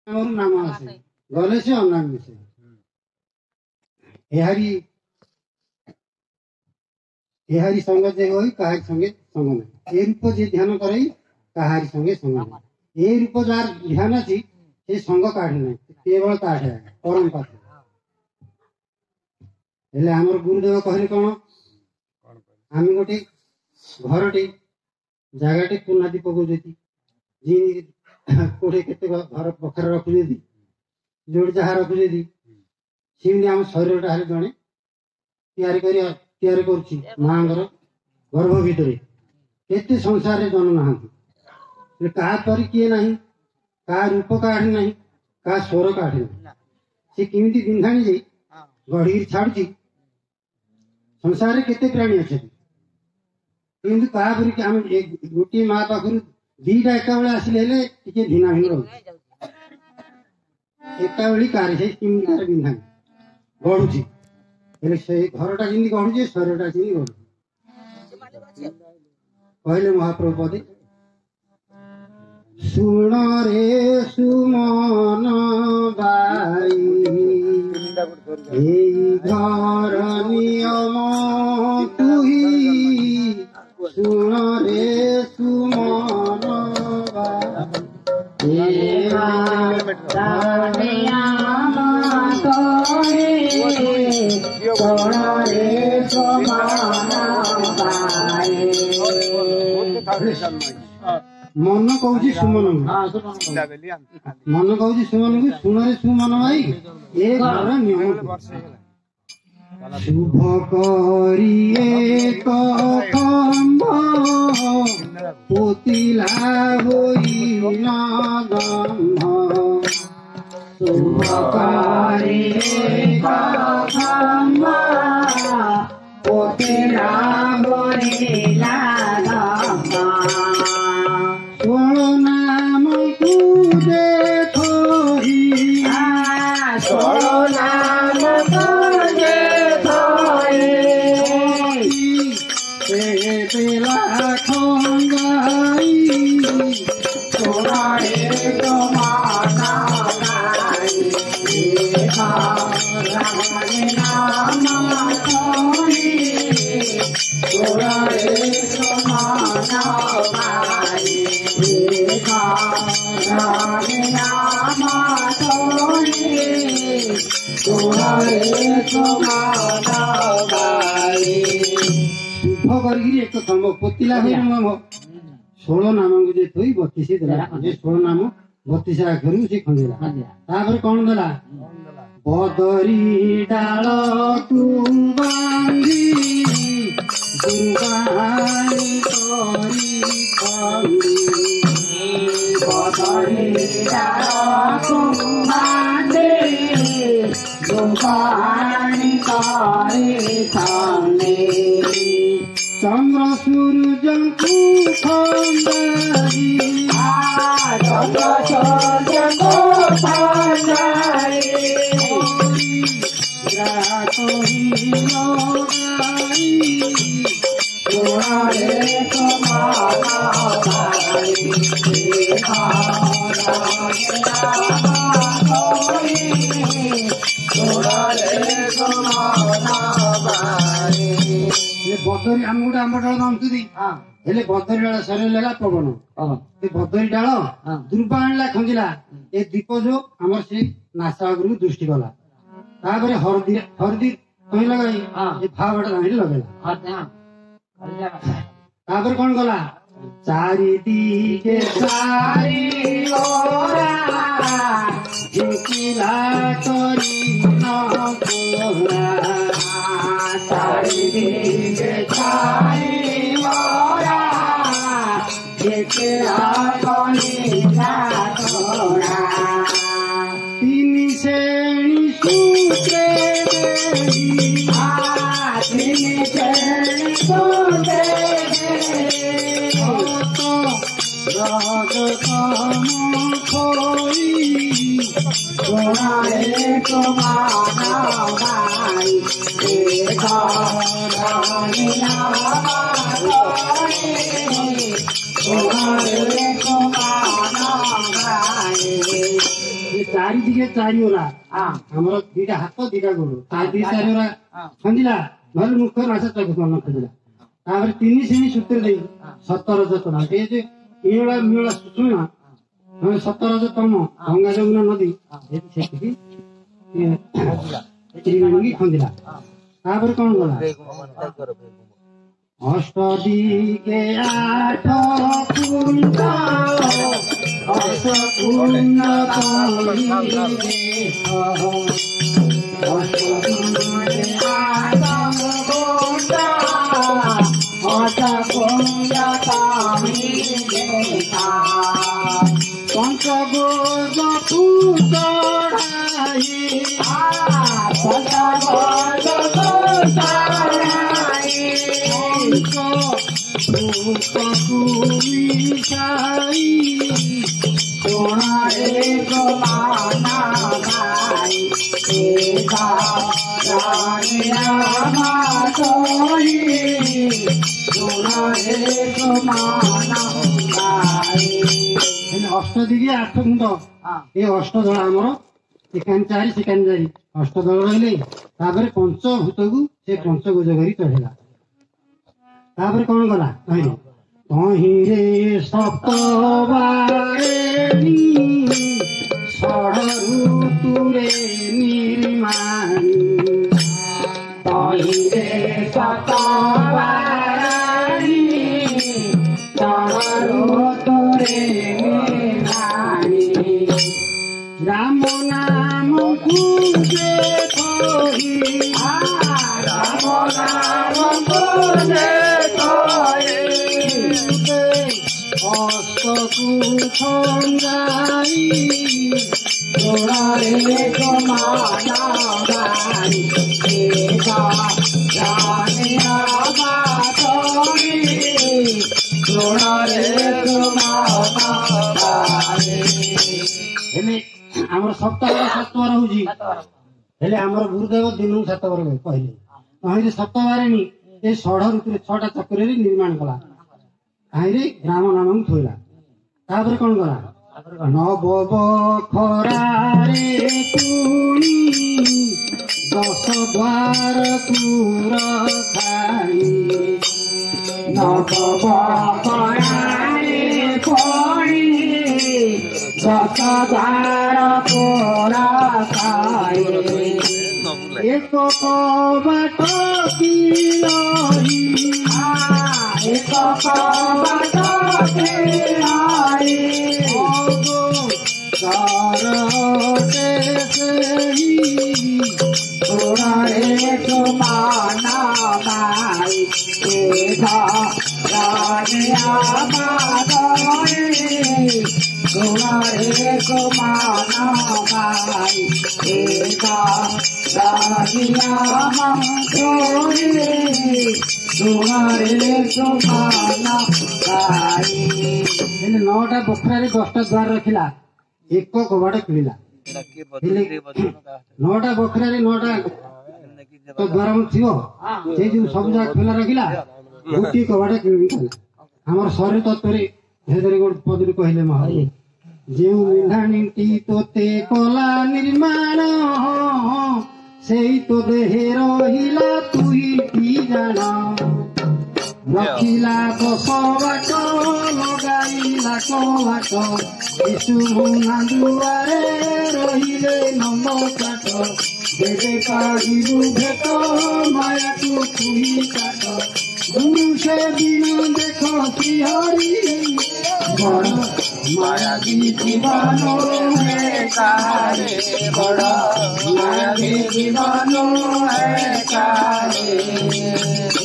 नाम आसे गले से अनाम से एहारी संग जे होई काहारी संगे संग नहीं ए रूप जे ध्यान करई काहारी संगे संग नहीं ए रूप जार ध्यान अछि से संग काढी नहीं केवल काढे परम पात्र हेले हमर गुरुदेव कहले कोन आमी गोटे घरटी जागाटी पुनादी पकौ देती जी कोठे केते घर पखर रखु देती जोड़ जहा रखु देती सिमनी हम शरीर टा हाले जणे तैयारी करछि मांगर गर्भ भितरे केते संसार रे जन नाहंती का पर किए नहीं का रूप काढी नहीं का स्वर काढी नहीं से किमिति बिंधाणी जे गढीर छाडछि संसार रे केते प्राणी अछि किंतु का पर कि हम एक गोटी मां पाखरु दीटा एका बेले आसिले हेले टिके भिना भिन रहू एका बेली कार से किमिति कार बिंधाणी गढुछि हेले से घरटा जिंदी गढुछि शरीरटा जिंदी गढुछि कहले महाप्रभु पदे सुन रे सुमन बाई ए घर नियम तुही सुन रे सुमन बाई ए घर नियम तुही सुन रे सुमन बाई मन कौच सुमन मन कौच सुमन को सुन सुमन भाई एक नियम शुभ करिए कम्भ पोतिला होइना गम्भ शुभ करिए कम्भ पोतिला होइना नाम तुझे थोही नाम तुझे थोही तेरा ठोंगाई तोड़े तो माना नाम थोही तोड़े तो माना एक पोतिला हुई 16 नाम जे थोई 32 देला 16 नाम 32 आखरु से खंदेला तापर कोन देला बदरी डाल तू बांधी दुर्गानी करी खंदी बदरी डाल तू बांधी दुर्गानी करी खंदी चंद्र सूरज को खंदाई चंद्र सूरज को खंदाई रात ही लोगाई तोड़े तुम्हारा भाई बदरी आम गोटे आम डाल बांधुदी हेले बदरी डाल शरीर लगा पवन बदरी डाल दुर्बा आणला खंजिला ए दीप जो आमर से नासा आगु दृष्टि गला तापर हरदी हरदी कहीं लगाई ए भावटा दाणी लगेला तापर कौन गला चारि दिगे चारि ओरा जिकिला करी न कोरा चारि दिगे चारि ओरा जिकिला करी न कोरा तीन श्रेणी सूत्रे देवी तीन श्रेणी सूत्रे राग काम खोई सोनारे को माना भाई देखा रानीला सोनारे को माना चारि दिगे चारि ओरा हमर दीटा हाथ दीटा गोड़ चारि चारि ओरा खंदिला भल मुख नाच चक मन खंदिला तापर तीन श्रेणी सूत्र दे 17 जतन ए जे इळा मिळा सुना 17 जतन गंगा जमुना नदी एति सेति त्रिवेणी खंदिला तापर कोन गला अष्टदिगे आठ कुंड अष्टकुंड पंचगोज अष्टदिगे आठ कुंड ये अष्टदल आमर एकान चारि सेकान चारि अष्टदल रहिले तापर पंचभूत को से पंचगोज करी चढ़ेला तापर कौन गला कहले तहिरे सप्तबारे षड ऋतुरे निर्माणी तहिरे सप्तबारे षड ऋतुरे राम नाम पूजे कही राम नाम पूजे अष्टकु खंगाई तोड़े कमाना गाई एका जानिया बातोरी तोड़े कमाना गाई हेले हमर सप्ताह 7 बार होजी हेले हमर गुरुदेव दिन 7 बार कहले तहिरे 7 बार नी ए षड ऋतु 6टा चक्र रे निर्माण कला तहिरे राम नाम थोइला तापर कोन गला नव खरारे पुणी 10 द्वार पुर खाई नव खरारे पुणी 10 द्वार पुर खाई एक बाट एक बाट माना भाई तुम्हारे को माना भाई तुम्हारे को माना भाई 9टा बखरा 10टा द्वार रखिला एक कबाड़ खुलिला 9टा बखरा 9टा तो द्वार थो से जो सब जगह खुला रखिला गोटी कबाड़ खुलिला हमर शरीर तत्व गोटे पदरी कहले महाराज जो मिंधाणी तोते कला निर्माण से तो देहे रहिला तुई जान रखिला बसवाट लगाइला कवाट यीशु नांदुआरे रहिले नमकाट देवे काहिबु भेट माया को तुई काट गुरु से दिन देखो श्रीहरि बड़ माया की दीवानो है कारे बड़ माया की दीवानो है कारे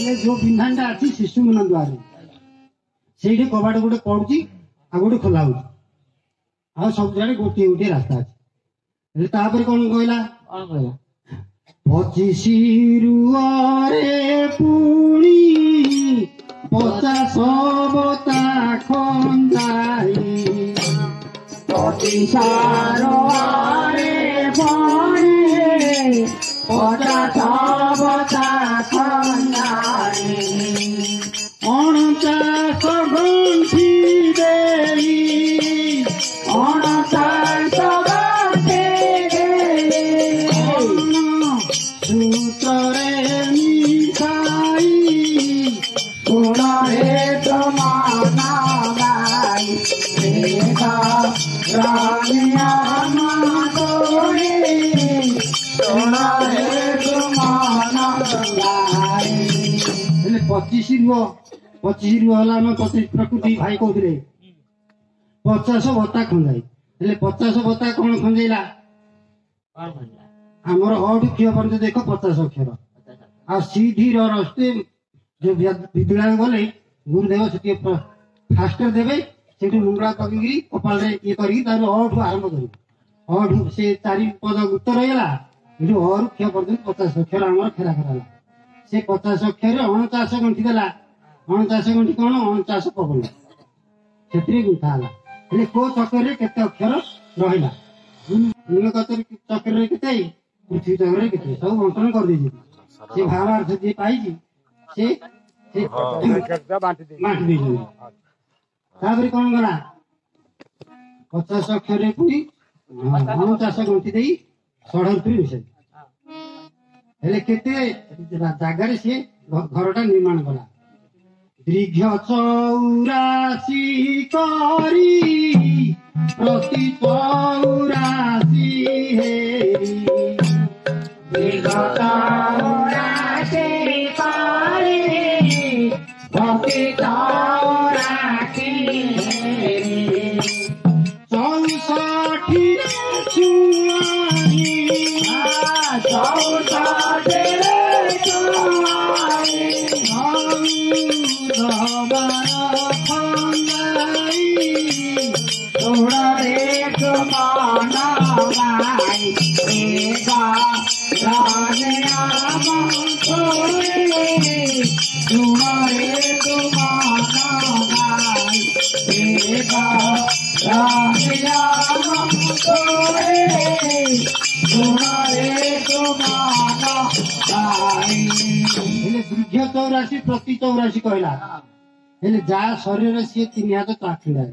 ये जो बिंधानटा अच्छी शिशु मन द्वारे से कबाड़ गोटे पड़ुची आ गोटे खोला हो आ सब जगह गोटे गोटे रास्ता अच्छे तापर कौन कहला 25 रुआरे पुणी 50 बता खंदाई 25 रुआरे पुणी 50 बता खंदाई 49 गंठी देई 25 रु हला हम 25 प्रकृति भाई कहते 50 भत्ता खंजाई 50 भत्ता कौन खंजेला आमर अठु क्षीर पर्यंत देख 50 अक्षर आ सीधी रस्ते जो विद्यालय गले गुरुदेव से फास्ट देवे से मुंगड़ा पकड़ी कपाल ये करठू आरंभ कर अठू से 4 पद उत्तर होगा ये अरु क्षीर पर्यंत 50 अक्षर आम खेला खेला से 50 अक्षर 49 गंठी देला 49 गंठी कौन 49 पवन से गुंथा है को चक्कर केते अक्षर रहा चक्र केते पृथ्वी चक्र केते सब बंटन कर दे से भावार्थ जे पाई से बांटी दे तापर कौन गला 50 अक्षर पुणी 49 गंठी दे 16 मिसाई हेले केते जगार से घरटा निर्माण कला दीर्घ 84 करी प्रति 84 हेरी दीर्घ 84 करी प्रति 84 हेरी 64 चुआनी 64 84 प्रति 84 कहला जा शरीर सी 3 हाथ चाखिड़ा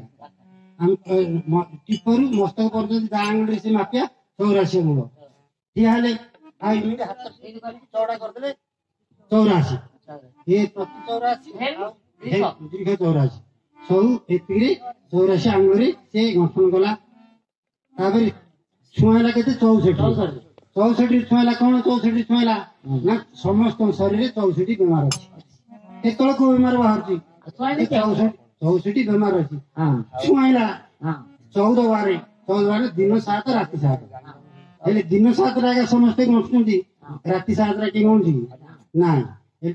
टिपरू मस्तक पर्यटन जा आंगुल से मापिया 84 मूल चौड़ा करदे 84 ये प्रति 84 दीर्घ 84 सब एतिरे 84 आंगुल से गठन कला छुआला के 64 छुआला कौन 64 छुआला ना समस्त शरीर 64 बेमार अच्छी केतल को बेमार बाहर 64 बेमार अच्छी छुआला 14 बारे दिन 7 राति 7 दिन 7 आगे समस्ते गंठुंट राति 7 कि गंठी ना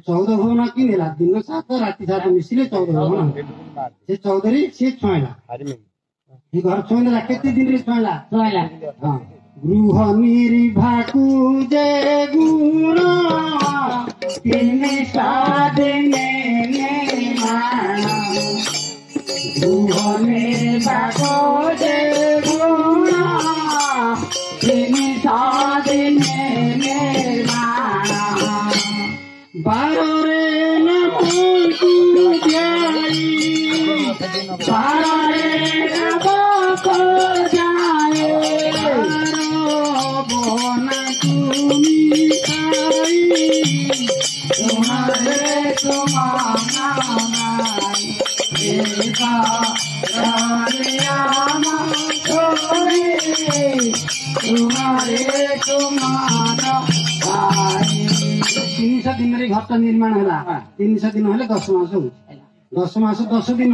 14 भवन कि दिन 7 राति 7 मिसिले 14 भवन से 14 से छुआला घर छुआला केते दिन रे छुआला हां गृह निर्भाकु जे गुण 3 साधने निर्माण गृह निर्भाकु जे गुण 3 साधने निर्माण 12 रे न कोई जाई 12 रे न को जाए दिन घट निर्माण है 300 दिन हेले 10 मास हो 10 मास 10 दिन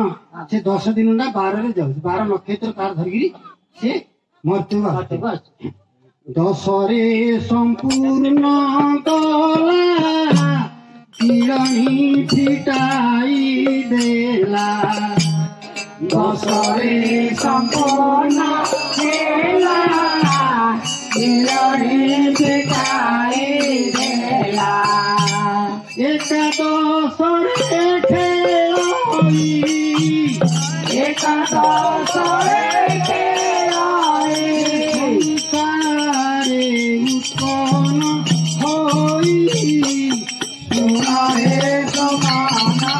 से 10 दिन 12 रे जाऊ 12 नक्षत्र कार धरगिरी से मृत्यु 10 रे संपूर्ण कला किरणी फिटाई देला 10 रे संपूर्ण कला किरणी फिटाई देला 11 रे खेलोई 11 रे खेलोई सारे उत्पन्न होई तुम्हारे समाना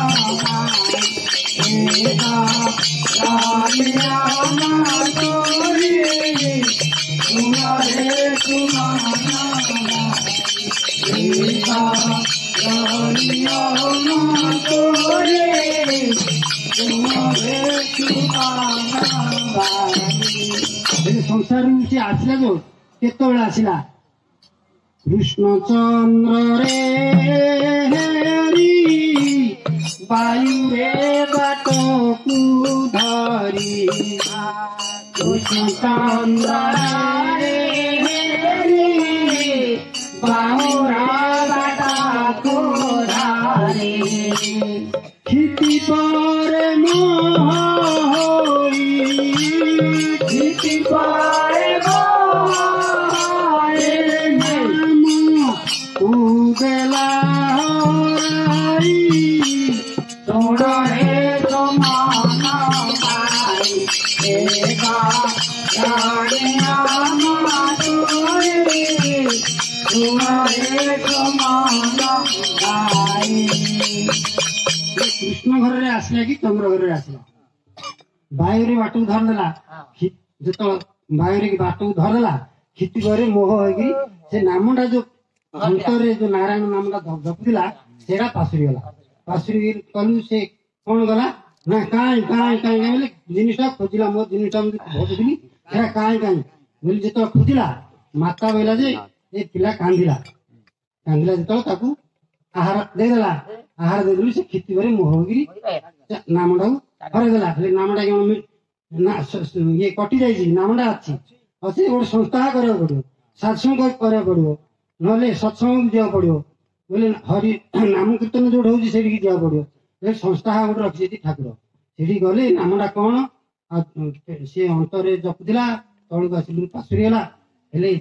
एका रामियाना तोरी तुम्हारे समाना एका रामियाना तोरी तुम्हारे समाना संसार से आसला जो केतबेले आसला कृष्णचंद्र रे हेरी वायु रे बाट को धरी कृष्ण चंद्र रे बाहुरा बाट को धरी क्षिति पर मोहरी क्षिति पर उगला तोड़े तो माना भाई एका जानिया मातोरे तोड़े तो माना भाई कृष्ण घर रे आसला कि चंद्र घर रे आसला वायु रे बाटू धर देला जतो वायु रे बाटू धर देला क्षिति करे मोह होगी से नामटा जो अंतर जो नारायण नामटा जपुला सेरा पासुरी गला पासुरी कलु से कौन गला ना काई काई काई बोले जिनिसटा खोजिला मो जिनिसटा भोजली सेरा काई काई बोले जतो खोजिला माता बोला जे ए पिला कांदिला कांदिला जतो ताकू आहार दे देला आहार दे देली से क्षिति करे मोह होगी नामटा हरे देला नामटा ना ये कटि जाई नामटा अछि अच्छे गोटे संस्था करा पड़ो सत्संग करा पड़ो ना सत्संग दिया पड़ो बोले हरि नाम कीर्तन जो हूँ से दिया पड़ो संस्था गोटे रखी ठाकुर से गले नामटा कौन सी अंतर जपुला तलू आसिलु पासुरी गला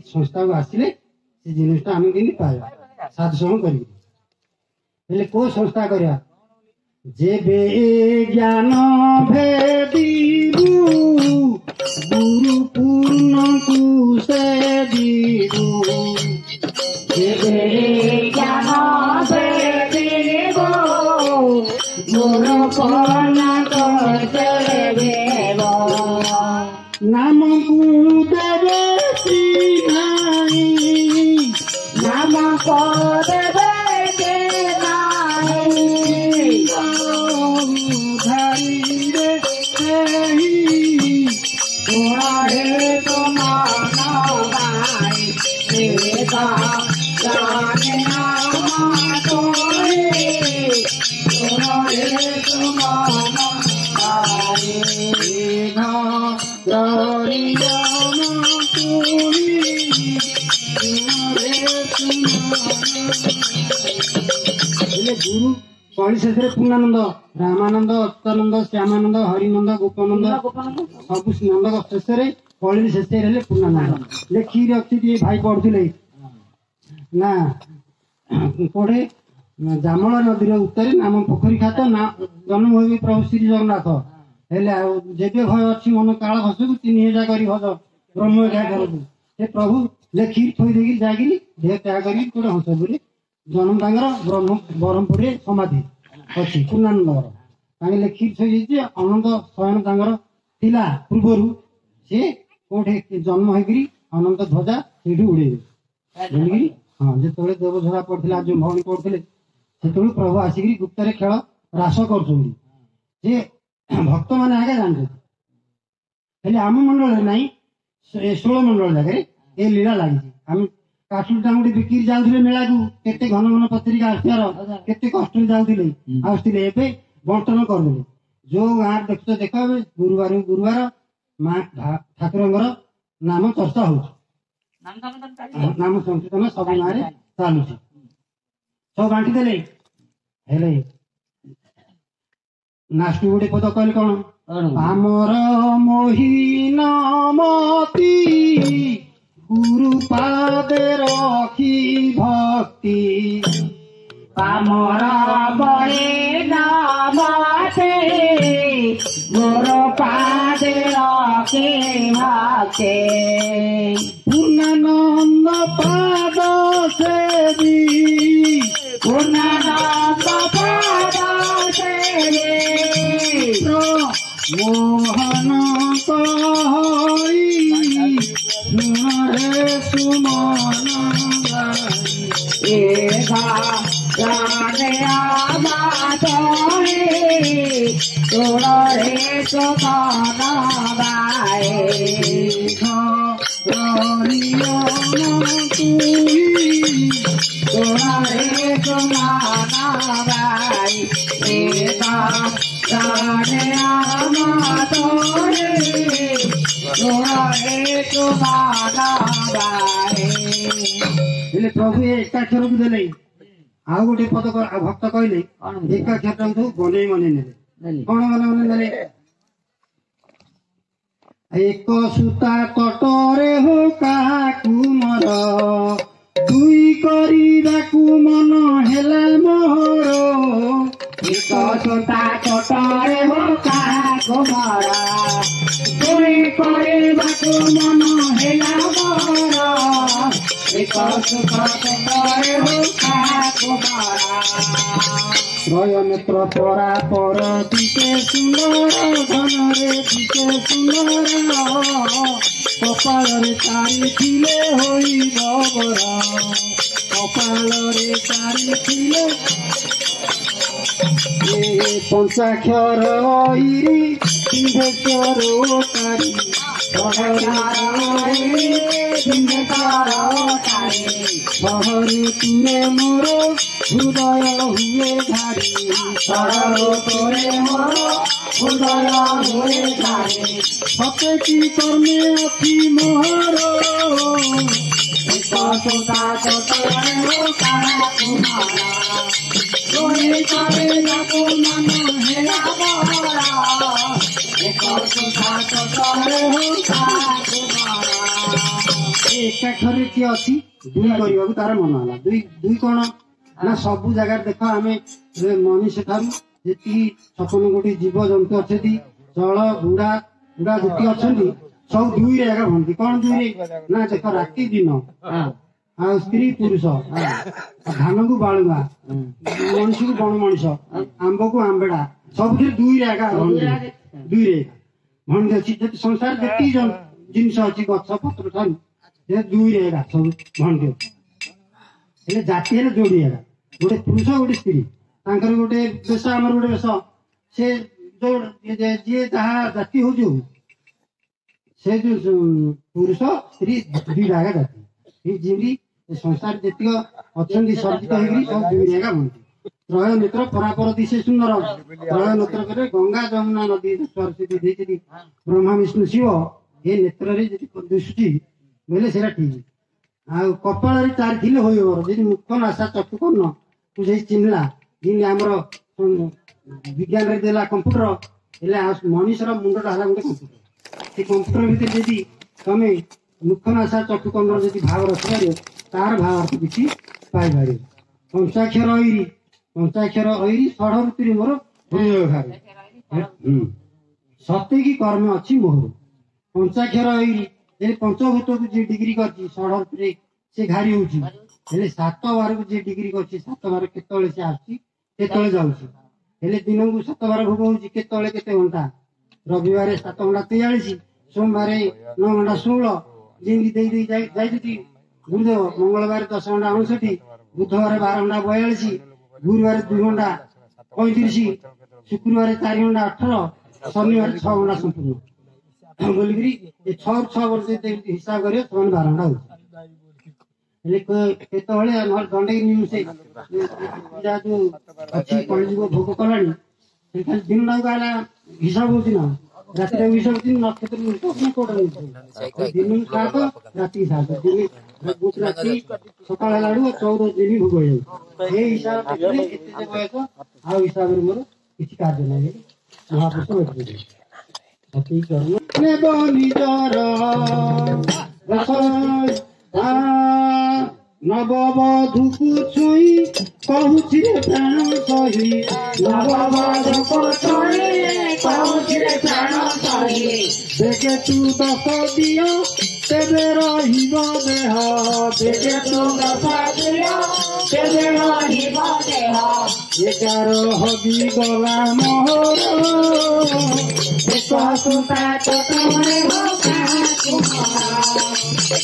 संस्था को आसिले से जिनटा आम के पाइबा सत्संग कर को संस्था करा जेबे ज्ञान भेदीबू गुरु पूर्ण कुसे दीबू जेबे ज्ञान भेदीबू गुरु पूर्ण कुसे देबो नाम को देवे सिनाई नाम को देवे गुरु कौन से पूर्णानंद रामानंद अच्युतानंद श्यामानंद हरिनंद गोपानंद सब नंद शेष कौन शेष पूर्णानंद क्षीर अच्छी भाई पढ़ुले ना पढ़े जामल नदी उत्तर नाम पोखरी खात ना जन्म हुए प्रभु श्री जगन्नाथ जेबे भय अच्छी मन काल हसू 3000 कर भज ब्रह्म से प्रभु क्षीर थोई दे जाकि देह त्याग कर हंसपुर जन्म ब्रह्मपुर समाधि अच्छी पूर्णानंद क्षीर थोई अनंत शयन पूर्वर सी कौटे जन्म होकर अनंत ध्वजा से उड़े हाँ जो देवझरा पड़ता जो भौणी पढ़ते से प्रभु आसिक गुप्त खेल रास कर भक्त मैंने आगे जानते आम मंडल ना 16 मंडल जगह ये लीला लगी आम काटुल टांगुड़ी बिक्री जाऊे मेला को केते घन घन पत्रिका आसार केते कष्ट जाऊे आसुले बंटन करदे जो गाँव देख देख गुरुवार गुरुवार माँ ठाकुर नाम चर्चा हो नाम संकीर्तन सब गाँव में चलुच सब बांटी देले नास्ट गोटे पद कहले कौन आमर मोहिनमती गुरु पादे रखी भक्ति आमर मोहिनमती गुरु पादे रखी भक्ति पूर्णानंद पाद सेवी पूर्णानंद पाद सेवी मोहन कहई सुमन तोड़े सुमन गाए तोड़े सुमन गाए हेले प्रभु एकाक्षर को देले आउ गोटे पद भक्त कहले एकाक्षर को बने मने नेले कौन बने नेले एक सूता कटरे हो काकू मर दुई करिबाकू मन हेला मोर एक सूता कटरे हो काकू मर दुई करिबाकू मन हेला मोर एक सूता कटरे हो काकू मर त्रय नेत्र परा पर दिके सुंदर धनरे दिके सुंदर कपालरे तारी थिले होई बबर कपालरे तारी थिले पंचाक्षर इरी सिंहेश्वर तारी शहरे तुरे मोर हृदय हुए धारी शहरे तुरे मोर हृदय हुए धारी सते की कर्मे अखि मोहर सूता कटरे हो काकू मर दुई करिबाकू मन हेला मोर एक सूता कटरे हो काकू मर एकाक्षर किए अच्छी दुई करने तार मन है दुई दुई कौन ना सब जगह देख आम मनुष्य ठार जी छपन कोटी जीव जंतु अच्छे जल बुढ़ा बुढ़ा जी अच्छा सब दुई रे भाई कौन दुई ना देख राति दिन स्त्री पुरुष धान को बालुआ मनुष्य को बण मनीष आंब को आंबेड़ा सब दुई रे दुई रे भंडी अच्छी संसार जी जिनस अच्छी गछ पत्र ठार दुई रे सब भंडी हेले जाति हेले जोड़ी गोटे पुरुष गोटे स्त्री गोटे वेश आम गोटे वेश से जो जी जहाँ जाति हो से जो पुरुष स्त्री दुईटा जाति जमी संसार जी अच्छा सर्जित हो सब दुई रे भंडी त्रय नेत्र परापर दिशे सुंदर त्रय नेत्र करे गंगा जमुना नदी सरस्वती ब्रह्मा विष्णु शिव ये नेत्र दुष्टि बोले से ठीक आ कपाल चार थिले हो जी मुख नासा चक्षु कर्ण तू से चिन्हला जी आमर विज्ञान देला कंप्यूटर हेले मनीषर मुंडा है गोटे कंप्यूटर से कंप्यूटर भितर जी तुम मुख नासा चक्षु कर्ण जी भाव रखिपार तार भाव अर्थ किसी पाइपर पंचाक्षर ऐरी षढ़ ऋतु मोर हृदय घारे सत्य की कर्म अच्छी मोहर पंचाक्षर ऐरी पंचभूत को जी डिग्री कर षढ़ ऋतु से घारी हो सात बार को जी डिग्री कर सात बार केतले से आसते जाऊे दिन को 7 बार भोग होते घंटा रविवार 7 घंटा 43 सोमवार 9 घंटा 16 जमी गुरुदेव मंगलवार 10 घंटा 59 बुधवार 12 घंटा 42 गुरुवार 2 घंटा 35 शुक्रवार 4 घंटा 18 शनिवार 6 घंटा संपूर्ण बोलिकी 6 वर्ष हिसाब कर 12 घंटा हो दंडे से जो अच्छी कलयुग भोग कला दिन टाइम हिसाब होना रात हिसाब नक्षत्र दिन खा राति हिसाब दिन राति सका 14 दिन भोग हो जाए हिसाब बयस आ हिसाब मोर किसी कार्य ना महापुरुष नववधू को छुई कहूछि रे प्राण सही नववधू को छुई कहूछि रे प्राण सही देखे तू दस दियो तेरे रहिब देह देखे तू दस दियो तेरे रहिब देह 11 हबी गला मोहर एक सुता कटरे हो काकू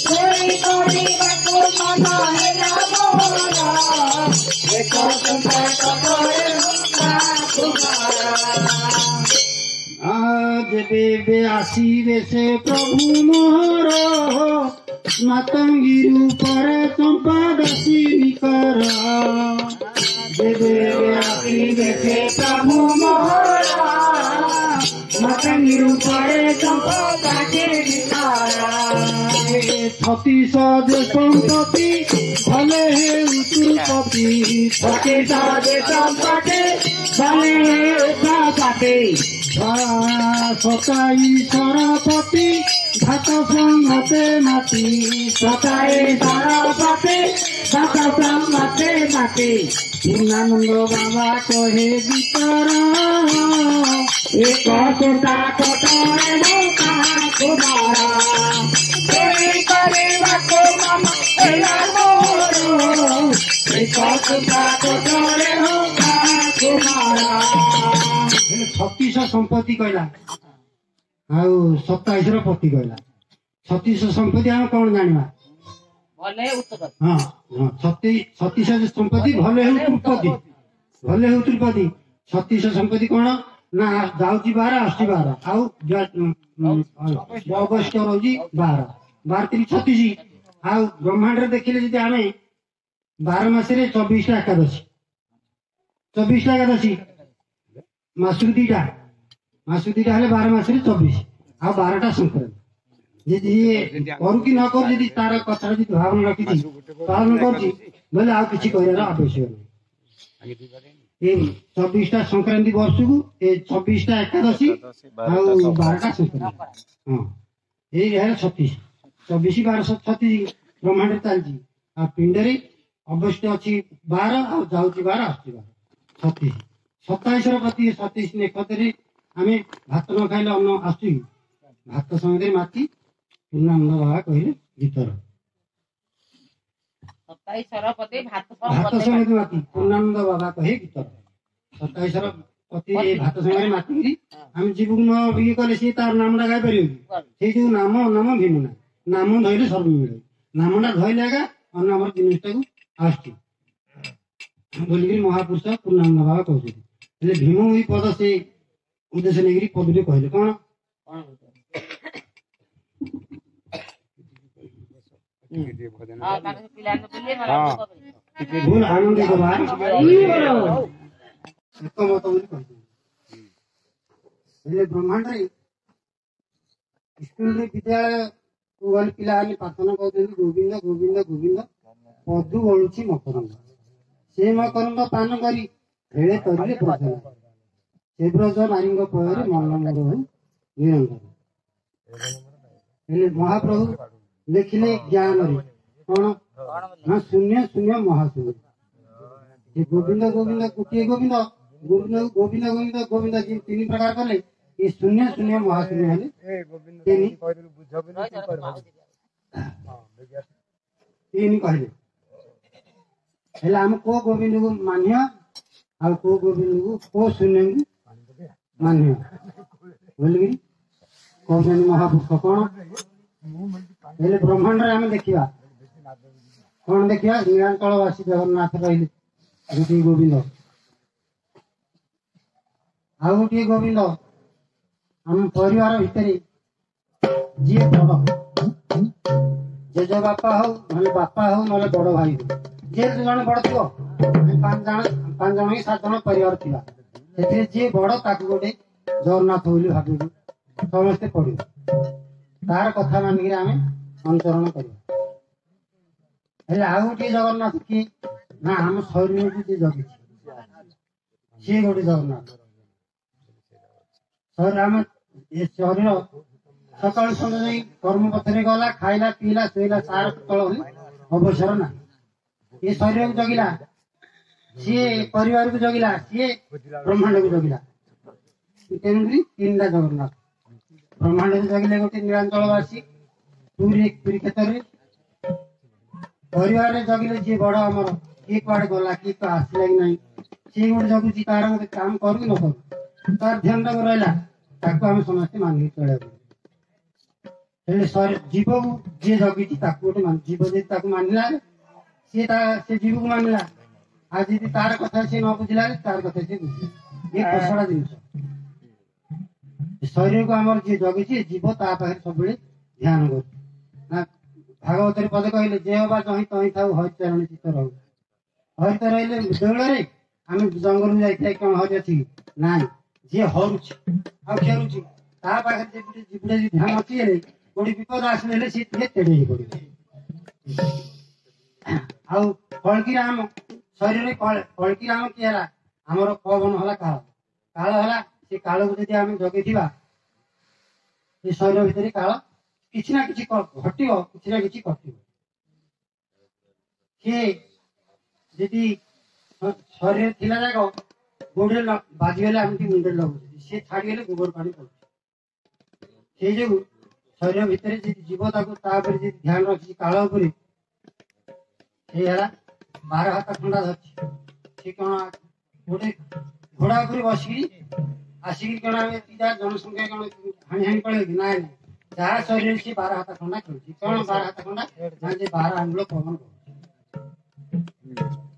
कोई करिबाकू मन हेला मोर एक सुता कटरे हो काकू आज बेबे आसीबे से प्रभु मोहर मातंगी रूपर चंपा दासी निकर बेबे आसीबे से प्रभु मोहर मातंगी रूपर चंपा दासी निकर छत्तीस जे संपत्ति भले हे उतुपति छत्तीस जे संपत्ति भले हे उतुपति सताई सरपति घात संगते माती सताई सरपति घात संगते माती पूर्णानंद बाबा कहे गीतर एक कोटा कोटरे मोका कुमारा कोई करेगा को मामा एला मोरो एक कोटा कोटरे मोका कुमारा 36 संपत्ति कहला आउ 27 रो पति कहला 36 संपत्ति हम कौन जानिबा भले उत्तरपति हां 36 संपत्ति भले उत्तरपति भले उत्तरपति 36 संपत्ति कौन ना जाउची 12 आसी 12 आउ अगस्त रोजी 12 12 36 आउ ब्रह्मांड रे देखिले जदि आमे 12 मास रे 24 टा एकादशी 24 टा एकादशी मासुक दीटा हेले 12 मास रे 24 आ 12 टा संक्रांति जदि करू कि न करू जदि तार कथा जदि भावना रखी पालन करछि बोले आ किछि कहरा आवश्यक नहीं 24 टा संक्रांति वर्ष को 26 टा एकादशी आउ 12 टा संक्रांति हां ए है 36 24 12 36 ब्रह्मांड चलछि आ पिंडरे अवश्य अछि 12 आ जाउछि 12 आछि 12 36 27 रो प्रति 27 नेखतरे आमे भात न खाइले अन्न आछि भात संगे माती पूर्णानंद बाबा कहले गीतर 27 रो प्रति भात संगे माती पूर्णानंद बाबा कहे गीतर 27 रो प्रति ए भात संगे माती हम जीवन न ये कले से तार नामडा गाय परियो से जो नाम भिन्न नाम धइले सर्व मिले नामडा धइलेगा अन्न हमर जिनिसटा को आछि बोलिगिरी महापुरुष पूर्णानंद बाबा कहते हेले भीम ही पद से उद्देश्य नेगिरी पदरे कहले कोन भूल आनंद के बार एकमत बोली कहते हेले ब्रह्मांड रे स्कूल रे विद्यालय कोन पिलानी प्रार्थना करते गोविंद गोविंद गोविंद पदु बोलुची मकरंद से मकरंद पान करी खेले तरिले प्रसन्न से ब्रज नारींग पୟରେ मन मोर निरंतर हेले महाप्रभु लिखिले ज्ञान रे कोन ना शून्य शून्य महाशून्य ये गोविंद गोविंद कुटिए गोविंद गोविंद गोविंद गोविंद गोविंद जी तीन प्रकार कले ये शून्य शून्य महाशून्य हेले तीन कहले हेले हम को गोविंद को मान्य आ को गोविंद को शून्य को मान्य बोलगी कौन महापुरुष कौन हेले ब्रह्मांड रे हम देखिबा कौन देखिबा नीलांचलवासी जगन्नाथ रहिले गोटी गोविंद आ गोटी गोविंद हम परिवार भितरे जी बड़ जेज बापा हो नले बापा हो नले बड़ भाई हो जे जण बड़ थियो पांच जण ही 7 जण परिवार थिला एथे जे बड़ ताकु गोटे जगन्नाथ बोली भाबिबु समस्त पड़िबो तार कथा मानिक आम अनुसरण कर जगन्नाथ किए ना आम शरीर को जगी सी गोटे जगन्नाथ शरीर आम शरीर सकाल सन्ध्या कर्म पथरे गला खाइला पीला शोला सार तल अवसर ना ये शरीर को जगिला सी परिवार को जगिला सी ब्रह्मांड को जगिला तेणुक 3टा जगन्नाथ ब्रह्मांड जगिले गोटे नीलांचलवासी पुरी क्षेत्र में परिवार जगिले जी बड़ आमर किए कड़े गला किए तो आसला कि ना सी गोटे जगुची तार गोटे काम करू कि न करू तार ध्यान तक रहा आम समस्ते मानिक चल जीव को जी जगी गोटे जीव जी मानला से जीव को मानला आज जी तार कथा सी न बुझला तार कथा सी बुझे ये कसड़ा जिन शरीर को आम जी जगी जीव ता सब ध्यान कर भागवत पद कहले जे बा जही तही था हरिचरण चित्त रहू हरित रही देवल आम जंगल जाए कौन हरि अच्छी ना जी हरुच आ खेलुची ता पाखे जीवड़े ध्यान अच्छी कोड़ी विपद आसले सी तेड़े पड़े आउ कलकी राम शरीर कलकी राम किए आमर पवन है काल काल है से काल को जब आम जगे शरीर भितर काल किसी ना कि घट कि ना कि कट सी शरीर थिला जाक गोड़े बाजिगले आम मुंडे लगुच सी छाड़गले गोबर पानी पड़े से जो शरीर भितर जीव ध्यान रखी काल उपर बार हाथ खंडा धरती कौन गोटे घोड़ा उपर बसिक आसिक कौन जनसंख्या कौन हाणी हाणी पड़े कि ना जहाँ शरीर से बार हाथ खंडा खेलुची कौन बार हाथ खंडा ना बार आंगुल पवन कर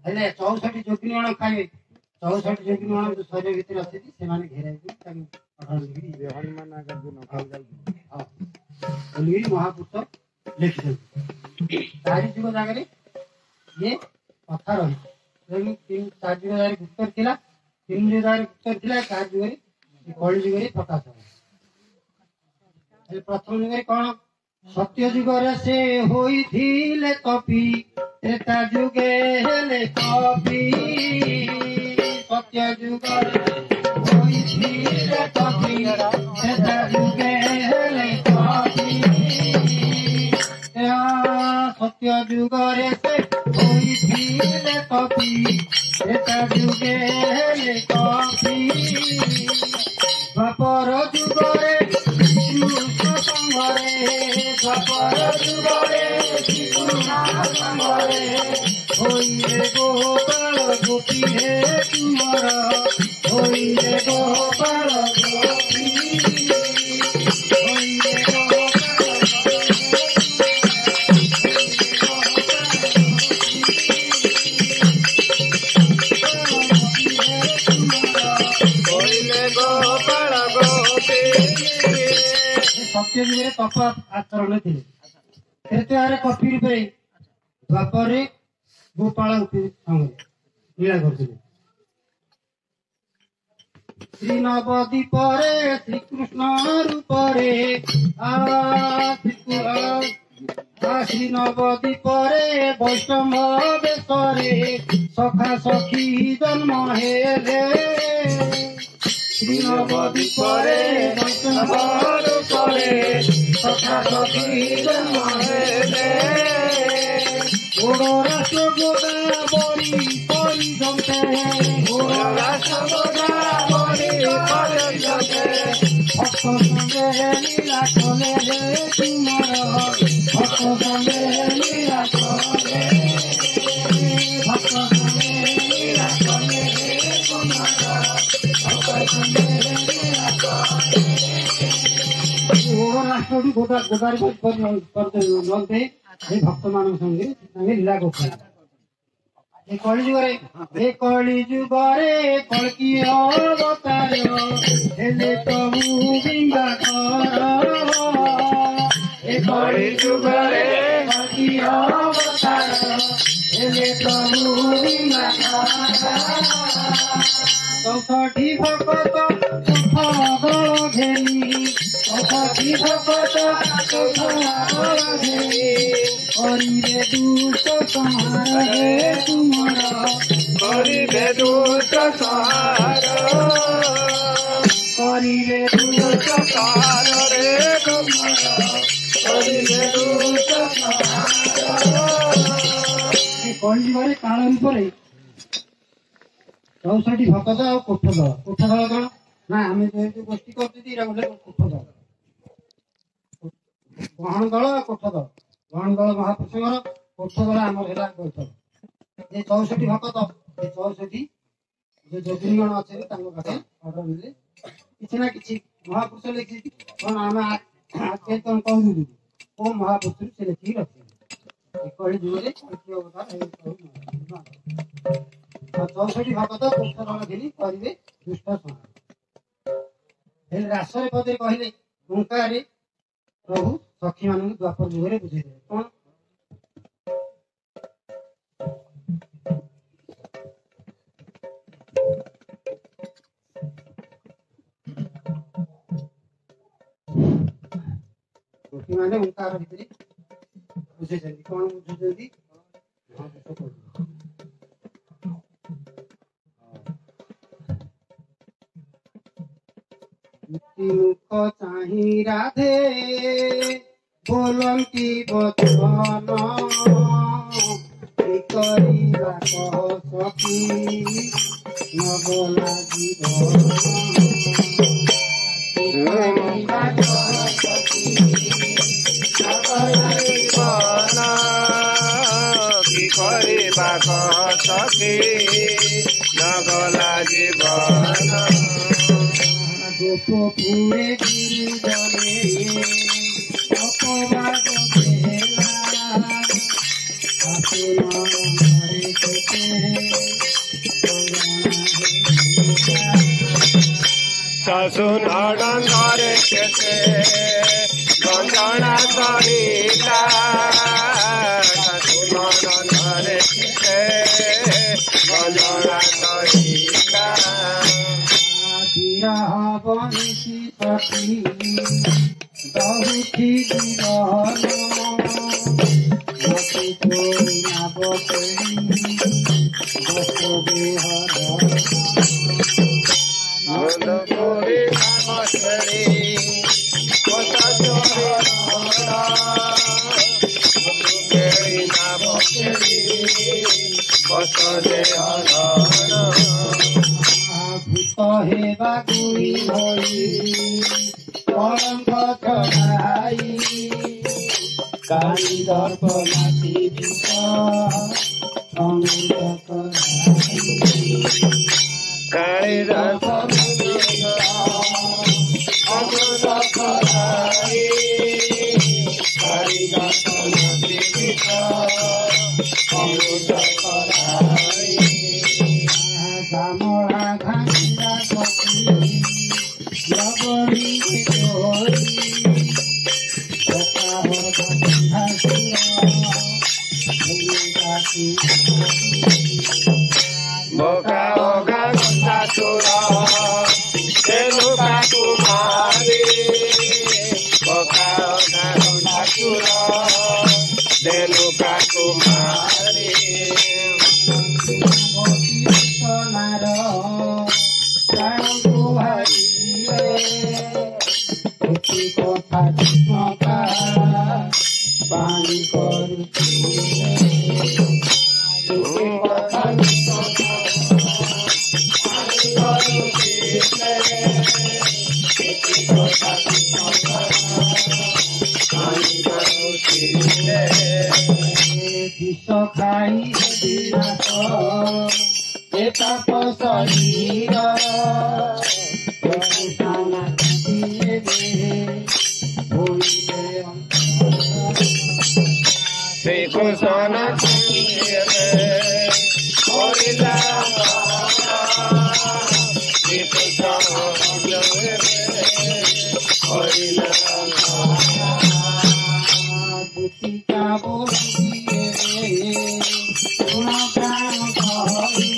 64 जोगिनी खाइबे 64 जोगिनी जो शरीर भितर अच्छे से घेराई महापुरुष लिखित चारि जुग जगह ये कथा रही 4 जुग जगह गुप्तर थिला 3 जुग जगह गुप्तर थिला 4 जुग कली जुग प्रकाश प्रथम जुग कौन सत्य जुग से होइथिले कपि त्रेता जुगे हेले कपि सत्य जुग होइथिले कपि त्रेता जुगे हेले कपि सत्य जुग से होइथिले कपि त्रेता जुगे हेले कपि द्वापर जुगरे द्वापर जुगरे होइले गोपाल गोपी हे तुमर होइले गोपाल गोपी होइले सत्य जुगे तप आचरण थे कफी रूपे द्वापर गोपाल लीला करते श्री नवदीप श्रीकृष्ण रूप श्री नवदीप वैष्णव बेसरे सखा सखी जन्म हेले श्री नवदीप वैष्णव बेसरे सखा सखी जन्म हेले गोड़ राष्ट्र गोदा बड़ी परी जमते गोड़ राष्ट्र गोदा बड़ी परी जमते भक्त संगे लीला चले रे तुमर भक्त संगे लीला चले भक्त संगे लीला चले रे तुमर भक्त संगे लीला चले गोड़ राष्ट्र गोदा गोदारी करते भक्त मान संगे लीला करते कली जुगरे कलकी अवतार हेले प्रभु बिंगाकर कली जुगरे कलकी अवतार हेले प्रभु बिंगाकर 64 भक्त दल घेरी 64 भक्त दल घेरी करिबे दुष्ट संहार हे तुमर करिबे दुष्ट संहार करिबे दुष्ट संहार रे तुमर करिबे दुष्ट संहार कलिजुगरे काल रूपरे 64 भक्त आ कोठ दल कौन ना आम जो गोष्ठी कर कोठ दल गहन दल कोठ दल गहन दल महापुरुषर कोठ दल आमर है बैठक ये 64 भक्त ये 64 जो जोगिनीगण अच्छे ऑर्डर मिले किसी ना कि महापुरुष लिखी कौन आम आज कौन कहूँ को महापुरुष से लिखी रखे कली जुगे अवतार 64 भक्त कोठ दल घेरी करेंगे दुष्ट संहार रासरे पदे कहले ओंकार प्रभु सखी मान द्वापर जुगे बुझे कौन ସଖୀ ମାନେ ଓଙ୍କାର ଭିତରେ ବୁଝୁଛନ୍ତି କଣ ବୁଝୁଛନ୍ତି ମୁଖ ଚାହିଁ ରାଧେ ବୋଲନ୍ତି ବଚନ କରିବା କହ ସଖୀ ନଗଲା ଜୀବନ কি କରିବା କହ ସଖୀ ନଗଲା ଜୀବନ ଗୋପପୁରେ ଗିରିଜନେ ଅପବାଦ ଦେଲା ଆସୁନ ଘରେ କେତେ ଶାଶୁ ନଣନ୍ଦରେ କେତେ ଗଞ୍ଜଣା ସରିଲା ଶାଶୁ ନଣନ୍ଦରେ କେତେ ଗଞ୍ଜଣା ସରିଲା ବିରହ ବନିସି ସଖୀ ବହୁଠି ଜୀବନ ମତେ ଛୋଇ ନାବକେଳି ବସ ବିହର মন করে কামড়ে কথা চলে কেড়ি না বকেড়ি বসরে হরণ ভূত হেবা গুই হই কলঙ্ক ছড়াই কালী দর্প নাচি বিষ অমৃত করাই কালী রস অমৃত করাই কালী রস অমৃত করাই গামরা ঘাঙ্গা সখী লগড়ি তোরি সকাহর ঘাঙ্গা Boca oga ganda chura, deluka kumari. Boca oga ganda chura, deluka kumari. Sonaro, pranku hariye, uti kotha chinoka, pani koruchiye. Uti kotha chinoka, pani koruchiye. Uti kotha chinoka, pani koruchiye. Bish khai birato. Etapa salira, sana tiye bhoile Seko sana tiye bhoila, seko sana tiye bhoila. Buti ka boliye, guna prana khayi.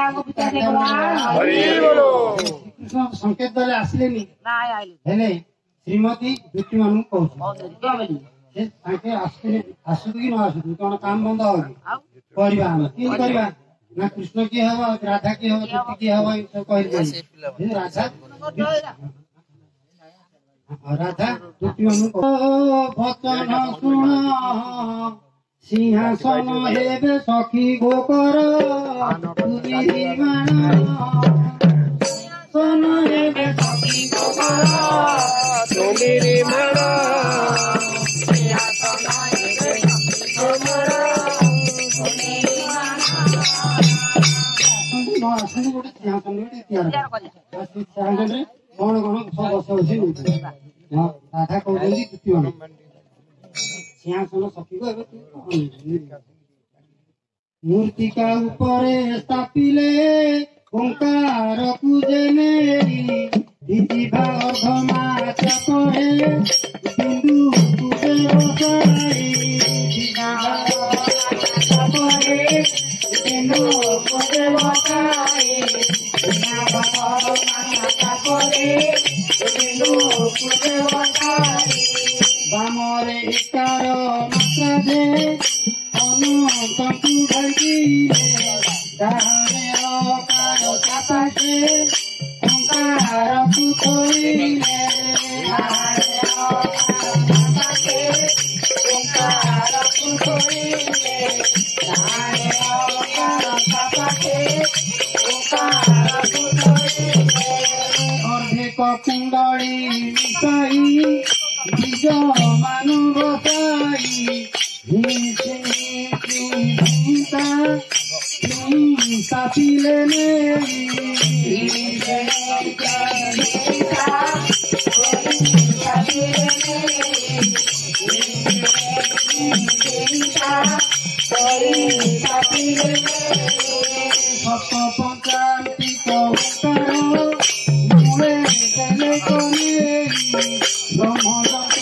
Hari बोलो कृष्ण संकेत देले आसिलेनी हेले श्रीमती दुटी मानु कहू से ताके आसु कि न आसु कोन काम बंद हो करबा हम की करबा ना कृष्ण की हवा राधा की हवा दुटी की हवा सब कह दे राधा राधा दुटी मानु वचन सुन सिंहासन हेबे सखी गोकर तुरी सन हेबे सखी गोकर तुमिरी मना कौन कौन सब बस राधा कहते तुती सिंहासन सखी मूर्तिका उपरे स्थापिले ओंकार पूजने दिजिभा अधमा चापरे बिंदु पूजे बसाई दिजिभा चापरे बिंदु पूजे बसाई दिजिभा अधमा चापरे बिंदु पूजे बसाई बामरे इकार मात्रा अनुतंतु धरिले दाहने अकार चापासे ओंकार पुतोइले दाहने अकार चापासे ओंकार पुतोइले दाहने अकार चापासे ओंकार पुतोइले अर्धेक कुंडली मिसाई बीज मानु बसाई सापिले सप्त पंचांतिक मुळे देले कने ब्रह्मदत्त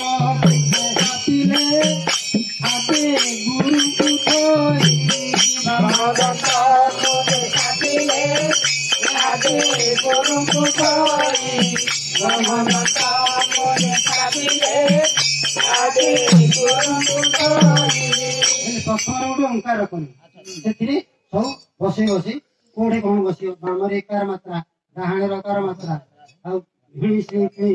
सापिले आते गुरु पुतोई ब्रह्मदत्त सापिले आते गुरु पुतोई ब्रह्मदत्त सापिले आते गुरु पुतोई सत्संग गोटे ओंकार कने सेथिरे सब बसे बसे कोठे कौन बसियो बामर एकार मात्रा डाहाणे रकार मात्रा आ भिणी श्री की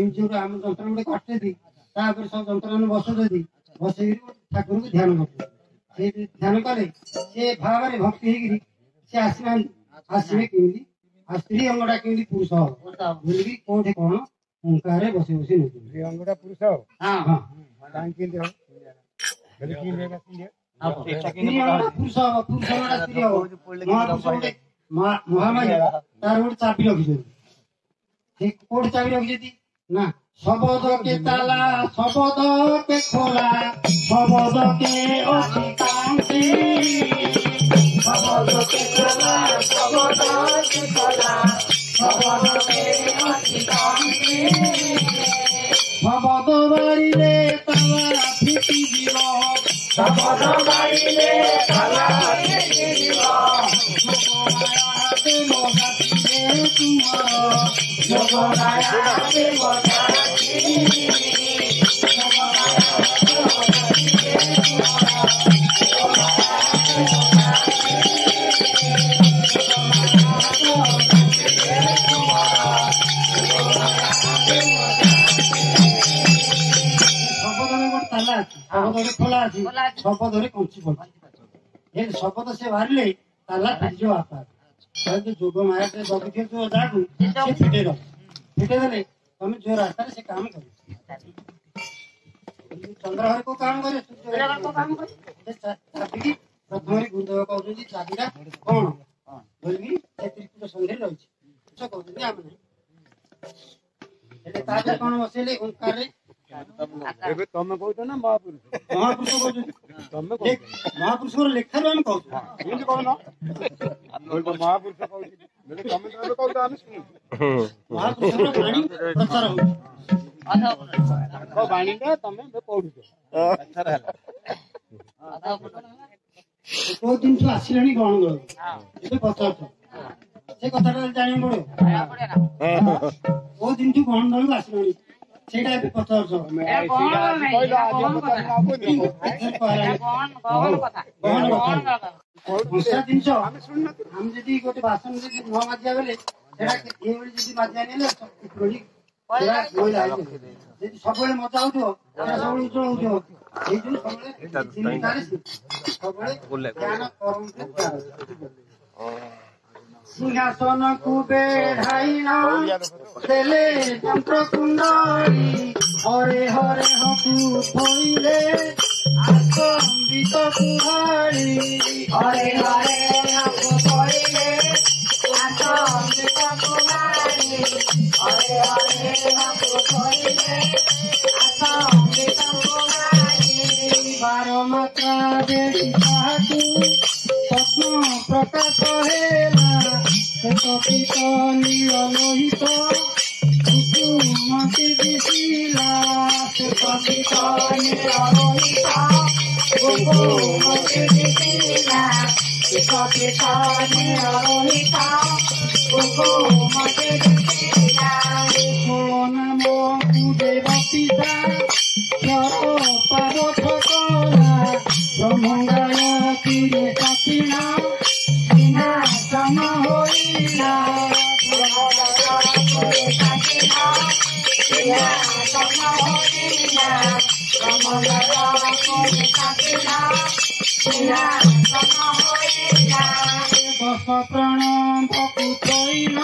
इंजु आम जंत्र गोटे काटे दी तापर सब जंत्र ने बसो दी बसे ठाकुर को ध्यान करते से ध्यान करे से भाव रे भक्ति हेगिरी से आसमान आसीबे केंदी आ स्त्री अंगडा केंदी पुरुष हो बोली कोठे कौन ओंकार बसे बसे न स्त्री अंगडा पुरुष हो हां हां कान केंदी हो बोले की लेगा की स्त्री अंगडा पुरुष हो पुरुष अंगडा स्त्री हो महापुरुष गोटे महामाया तार गोटे चाबी रखी से कोठ चाबी रखी ना शबद के ताला शबद के खोला शबद के अधिकांशी शबद के ताला शबद के खोला शबद के अधिकांशी शबद बारिले ताला फिटी जीव शबद बारिले ताला फिटी जीव जोगमाया देव गाती तुमार जोगमाया देव खोला शपथ कंची पड़ी शपथ से बाहर ताला फिटो आप जोग माया जगि जो जागू फिटे फिटेदे तुम जो रास्ता से काम कर चंद्रहर को काम करे चाबी प्रथम गुरुदेव कहते चाबीटा कौन बोलिकी त्रिपुट संधि रही कहते कौन बसैले ओंकार एबे तमे कहतो ना महापुरुष महापुरुष तमे महापुरुष लेखार हम कहू एमती कहनो महापुरुष कहू बोले तमे तो कहतो हम सुनु महापुरुष वाणी प्रचार हो वाणीटा तमे पढुछो अच्छा रहला को दिन तो आसिलानी ग्रहण करो ये पचार ସେ କଥାଟା ଜାଣିବାକୁ ପଡିବ ପଡେ ନା କୋଉ ଦିନଠୁ ଗହଣ୍ଡଳକୁ ଆସିଲାଣି ସେଇଟା ଏବେ ପଚାରୁଛ ବର୍ଷା ଜିନିଷ ଆମେ ଯଦି ଗୋଟେ ବାସନ ଯଦି ନ ମାଜିବା ବେଲେ ସେଟା ଏଇଭଳି ଯଦି ମାଜିବା ନେଲେ ଯଦି ସବୁବେଳେ ମଜା ହଉଥିବ ସବୁବେଳେ ଉଜ୍ଜଳ ହଉଥିବ ସେଇଥିରୁ ସବୁବେଳେ ଧ୍ୟାନ କରନ୍ତୁ। ସିଂହାସନକୁ ବେଢାଇଲ ଦେଲେ ଯନ୍ତ୍ର କୁଣ୍ଡଳୀ ହରେ ହରେ ହକୁ ଥୋଇଲେ ଆସମ୍ବିତ କୁହାଳି ହରେ ହରେ ହକୁ ଥୋଇଲେ ଆସମ୍ବିତ କୁହାଳି ହରେ ହରେ ହକୁ ଥୋଇଲେ ଆସମ୍ବିତ କୁହାଳି ବାର ମାତ୍ରା ଦେଇ ତାହାକୁ ସ୍ୱପ୍ନ ପ୍ରକାଶ ହେଲା କପିତ ନୀଳ ଲୋହିତ କୁସୁମତି ଦିଶିଲା କପିତ ନୀଳ ଲୋହିତ କୁସୁମତି ଦିଶିଲା କପିତ ନୀଳ ଲୋହିତ କୁସୁମତି ଦିଶିଲା ଷୋଳ ନାମ ଦେବ ପିତା ସ୍ୱର ପାର୍ବତ କଲା ବ୍ରହ୍ମଙ୍ଗାଳ ତୀରେ କପିନା ସମ ହୋଇଲା ପ୍ରାଣ ବକୁଥଇଲ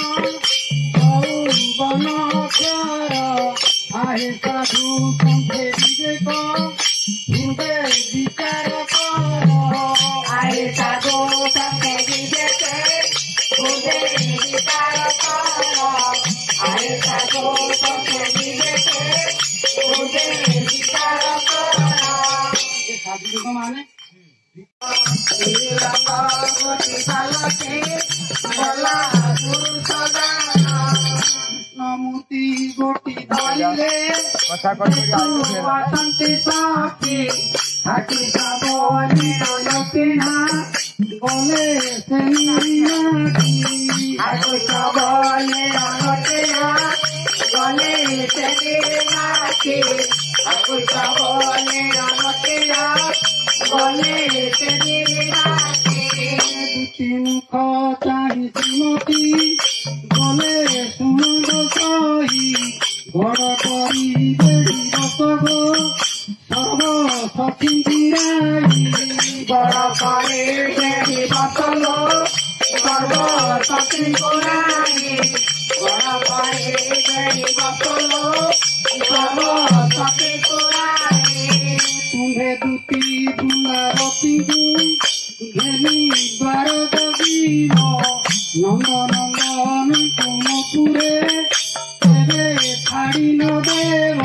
ବନ ଅକ୍ଷର ଆହେ ସାଧୁ ସନ୍ଥେ ବିବେକ ହୃଦୟ ବିଚାର କର ଆହେ ସାଧୁ ସନ୍ଥେ ବିବେକ ହୃଦୟ ବିଚାର କର ଆହେ ସାଧୁ ସନ୍ଥେ ବିବେକ ହୃଦୟ ବିଚାର କର ଏ ସାଧୁ ମାନେ ନମୂର୍ତ୍ତି ଗୋଟି ଧରିଲେ ବାସନ୍ତି ସାକ୍ଷୀ ହାକି ସାବଳି ପିନ୍ଧା ଗଲେ ସେ ନିହାତି ହାକି ସାବଳି ପିନ୍ଧା ଗଲେ ସେ ନିହାତି ହାକି ସାବଳି ପିନ୍ଧା ଗଲେ ସେ ନିହାତି ଦୁତି ମୁଖ ଚାହିଁ ଶ୍ରୀମତୀ ଗଲେ ସୁମଙ୍ଗ ସହି ଘର କରି ବେଡ଼ି ବସବ ସର୍ବ ସଖୀ ବିରାଇ ବଡ଼ କରି ବେଡ଼ି ବସବ ସର୍ବ ସଖୀ ବିରାଇ ବଡ଼ କରି ବେଡ଼ି ବସବ ସର୍ବ ସଖୀ ବିରାଇ ତୁମ୍ଭେ ଦୁତି ବୃନ୍ଦାବତୀଙ୍କୁ ଘେନି ଦ୍ୱାର ଜଗିବ ନନ୍ଦ ନନ୍ଦନ ତୁମପୁରେ ତେବେ ଛାଡ଼ି ନ ଦେବ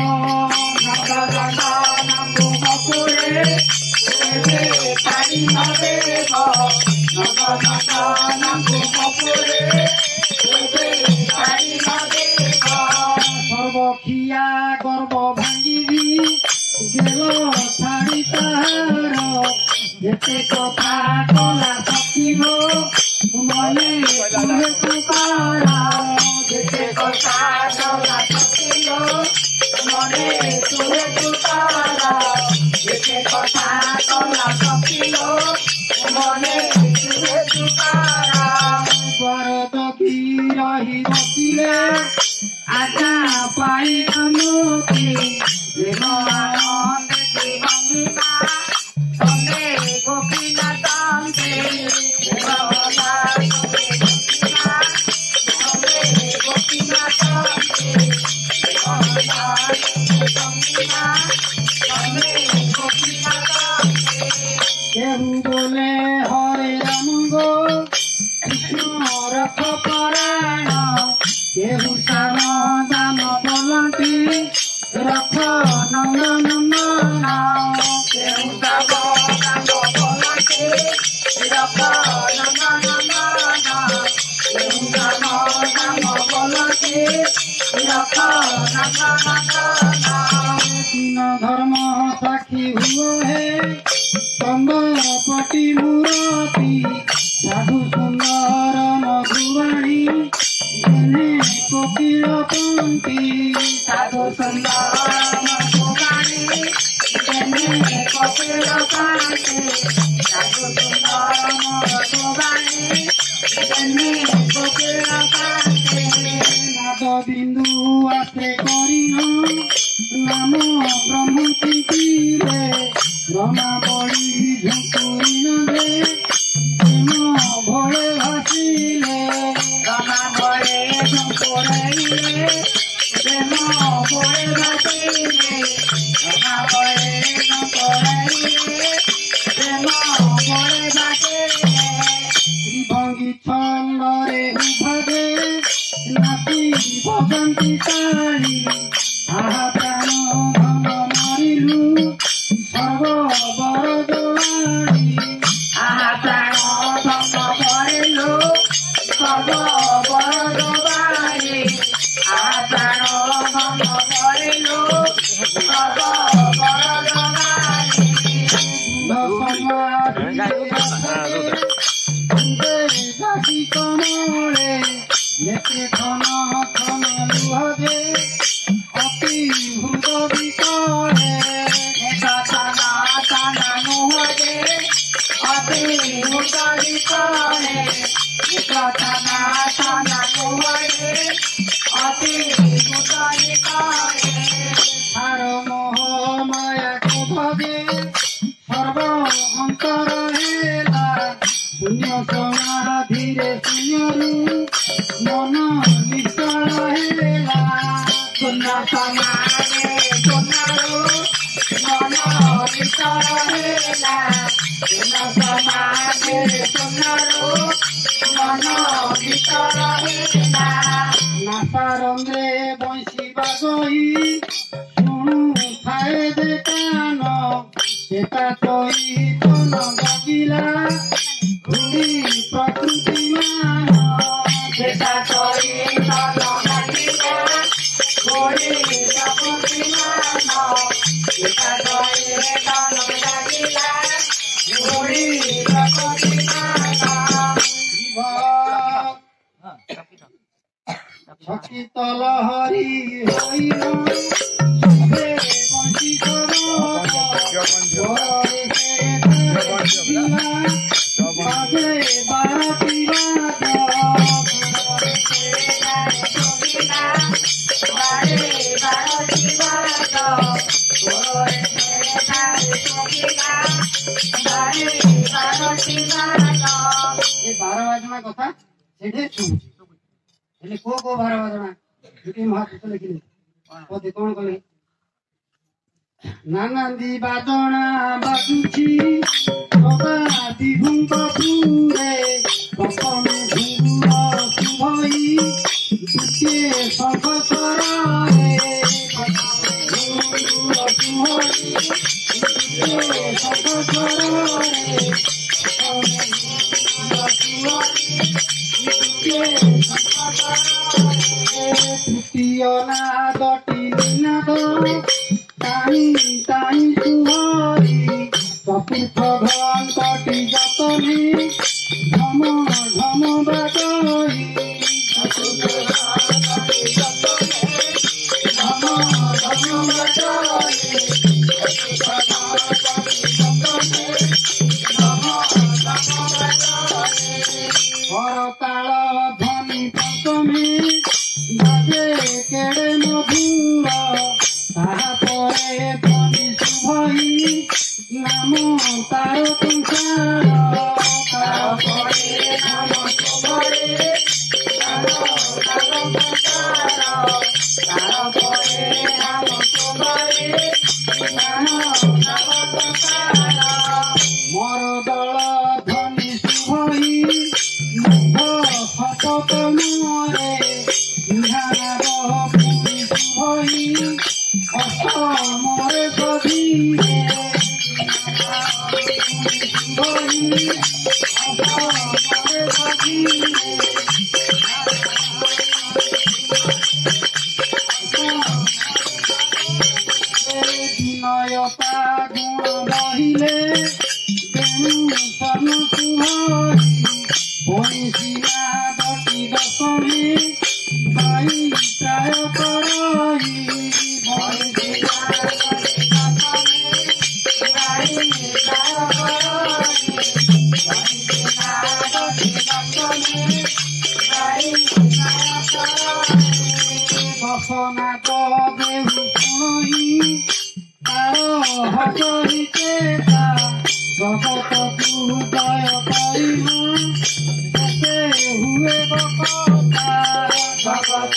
ନନ୍ଦ ନନ୍ଦନ ତୁମପୁରେ ତେବେ ଛାଡ଼ି ନ ଦେବ ନନ୍ଦ ନନ୍ଦନ ତୁମପୁରେ ତେବେ ଛାଡ଼ି ନ ଦେବ ସର୍ବଖିଆ ଗର୍ବ ଭାଙ୍ଗିବି ଗେଲ ଛାଡ଼ି ତାହାର ଯେତେ କଥା କଲା ସଖିବ ମନେ ତୁମେ ତୁକାର ଯେତେ କଥା କଲା ସଖିବ ମନେ ତୁମେ ତୁକାର ଯେତେ କଥା କଲା ସଖିବ ମନେ ତୁମେ ତୁକାର ସ୍ୱର ଦଖି ରହି ବସିଲେ ଆଶା ପାଇ ଆମତି ଦେବ ଆନନ୍ଦ ଭଙ୍ଗିମା ତମେ ଗୋପୀନାଥେ কেহু বলে হরে রাম গো কৃষ্ণ রথ পরায়ণ কেহু শ্যাম দাম বলতে तीन धर्म साक्षी हुए कंदरपटी मूरती साधु सुंदर मधुवाणी जने कोकिल पंक्ति साधु सुंदर मधुवाणी जने कोकिल पंक्ति साधु सुंदर मधुवाणी जने कोकिल पंक्ति नाद बिंदु आश्रय करिन नाम ब्रह्म चिंतीरे ब्रह्मा बड़ी झुंकुरिन दे प्रेम भोले भासिले रमा बड़े झुंकुरैले प्रेम भोले भासिले रमा बड़े झुंकुरैले प्रेम भोले भासिले त्रिभंगी छंदरे उभदे नाची भगंती ताली आहा प्राण धन मारिलु सर्व बरदवाणी आहा प्राण धन भरिलु सर्व बरदवाणी आहा प्राण धन भरिलु सर्व बरदवाणी जाति कमले नेत्रे धन धन लुहदे अति भूत विकले तना तना नुहदे अति भूतानि काले तना तना नुहदे अति भूतानि काले हार मोह माया को भगे सर्व अंतर हेला शून्य समाधिरे शून्यरु मन निश्चल हेला शून्य समाधि शून्यरु मन निश्चल हेला शून्य समाधि शून्यरु मन निश्चल हेला नासारंगे बंशीबा गई शुणु थाए दे कान चेता चोई तन जगिला घुड़ी प्रकृति मान चेता चोरी तन जगिला घुड़ी प्रकृति मान चेता चोरी तन जगिला घुड़ी प्रकृति मान जीव छकित लहरी होइन सभे बंशी बाजे बारती ये 12 बाजना कथा सेठे शुणुची हेले को 12 बाजना जुटी महापुरुष लिखिले पदे कोन कले नानांदी बाजना बाजुची सदा दिभुंग पुरे बपमे झुंगुर सुभई दुके संखसरारे बपमे झुंगुर सुभई दुके संखसरारे तृतीय नादटी नाद टाणी टाणी सुहरी चतुर्थ घंटटी जतनी ढम ढम बाजई चतुर्थ घंटटी जतनी ढम ढम बाजई चतुर्थ घंटटी जतनी ढम ढम बाजई हरताल ध्वनि पंचमी बाजे केड़े मधुर ताहापरे ध्वनि शुभई नाम तार संसार ताहापरे नाम शुभई नाम तार संसार ताहापरे नाम शुभई नाम तार संसार मोर दल ध्वनि शुभई फटक मोरे बिहार पुरी शुभई অসমরে গভীরে অসমরে গভীরে বসনাথ দেহু শুনি তার হরিতে জগত জয় করিম শেষে হুয়ে বকতা জগত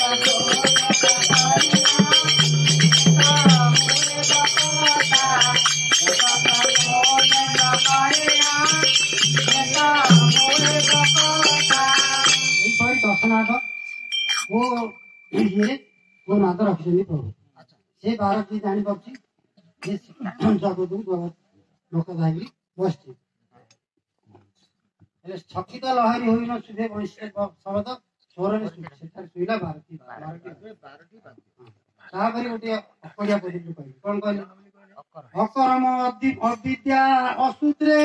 ଦଶନାଥ ଓ ଇଏ ମୋ ନାଦ ରଖିଛନ୍ତି ପ୍ରଭୁ ସେ ବାରଟି ଜାଣିପାରୁଛି ଯେ ଜଗତକୁ ଲୋକ ଯାଇକି ବସିଛି ହେଲେ ଛକିତ ଲହରୀ ହୋଇ ନ ଶୁଭେ ବୈଶ୍ୟ ଶବଦ ସ୍ୱରରେ ସେଠାରେ ଶୋଇଲା ବାରଟି ତାପରେ ଗୋଟିଏ ଅକଡ଼ିଆ ପଦ୍ଧତି କହିଲି କଣ କହିଲେ ଅକର୍ମ ଅବିଦ୍ୟା ଅସୂତ୍ରେ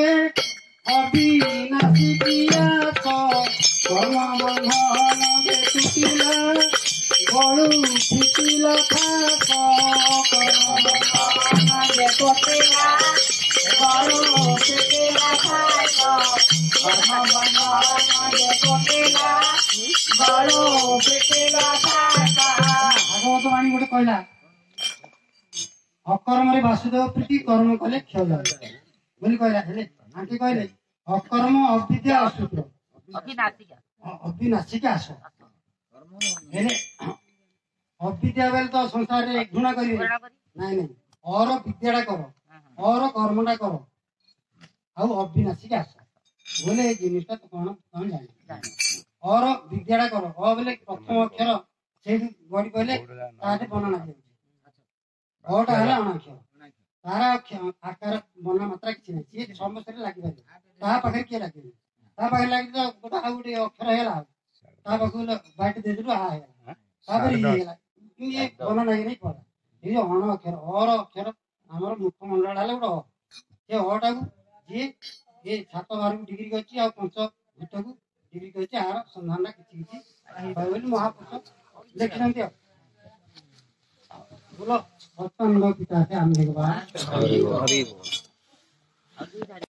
ଅବିନାଶୀ ପିୟାସ କର୍ମ ବନ୍ଧନ ଟୁଟିଲା ଗଳୁ ଫୁଟିଲା ଖାସ କର୍ମ ବନ୍ଧନ ଟୁଟିଲା ଗଳୁ ଫୁଟିଲା ଖାସ କର୍ମ ବନ୍ଧନ ଟୁଟିଲା ଗଳୁ ଫୁଟିଲା ଖାସ ଭାଗବତ ବାଣୀ ଗୋଟେ କହିଲା ଅକର୍ମରେ ବାସୁଦେବ ପ୍ରୀତି କର୍ମ କଲେ କ୍ଷୟ ଯାଏ ବୋଲି କହିଲା ହେଲେ ଆଣ୍ଟି କହିଲେ ଅକର୍ମ ଅବିଦ୍ୟା ଅସୂତ୍ର ଅବିନାଶିକା ଆସ ହେଲେ ଅବିଦ୍ୟା ବେଲେ ତ ସଂସାରରେ ଘୃଣା କରିବେ ନାଇଁ ନାଇଁ ଅର ବିଦ୍ୟାଟା କର ଅର କର୍ମଟା କର ଆଉ ଅବିନାଶିକା ଆସ ବୋଲେ ଏ ଜିନିଷଟା ତ କଣ ତମେ ଜାଣି ଅର ବିଦ୍ୟାଟା କର ଅ ବୋଲେ ପ୍ରଥମ ଅକ୍ଷର ସେଇଠି ଗଡ଼ି କହିଲେ ତାଠେ ବର୍ଣ୍ଣନା ଦିଆଯାଉଛି ଅଟା ହେଲା ଅଣାକ୍ଷର ତାର ଆକାର ବର୍ଣ୍ଣ ମାତ୍ରା କିଛି ନାହିଁ ସିଏ ସମସ୍ତରେ ଲାଗିପାରିବ ତା ପାଖରେ କିଏ ଲାଗିବ ତା ପାଖରେ ଲାଗି ତ ଗୋଟେ ଆଉ ଗୋଟେ ଅକ୍ଷର ହେଇଗଲା ତା ପାଖକୁ ବାଟି ଦେଇଦେଲୁ ଆ ହେଇଗଲା ତାପରେ ଇଏ ହେଇଗଲା ଇଏ ବର୍ଣ୍ଣ ନାହିଁ ନାହିଁ ପଡା ଏଇ ଯୋଉ ଅଣ ଅକ୍ଷର ଅର ଅକ୍ଷର ଆମର ମୁଖମଣ୍ଡଳ ହେଲା ଗୋଟେ ଅ ସେ ଅଟାକୁ ଯିଏ ଏ 7 ଡିଗ୍ରୀ କରିଛି ଆଉ 5 ଭୂତକୁ ଡିଗ୍ରୀ କରିଛି ଆର ସନ୍ଧାନଟା କିଛି କିଛି ବୋଲି ମହାପୁରୁଷ ଦେଖିଛନ୍ତି ଆଉ बोलो पिता से हम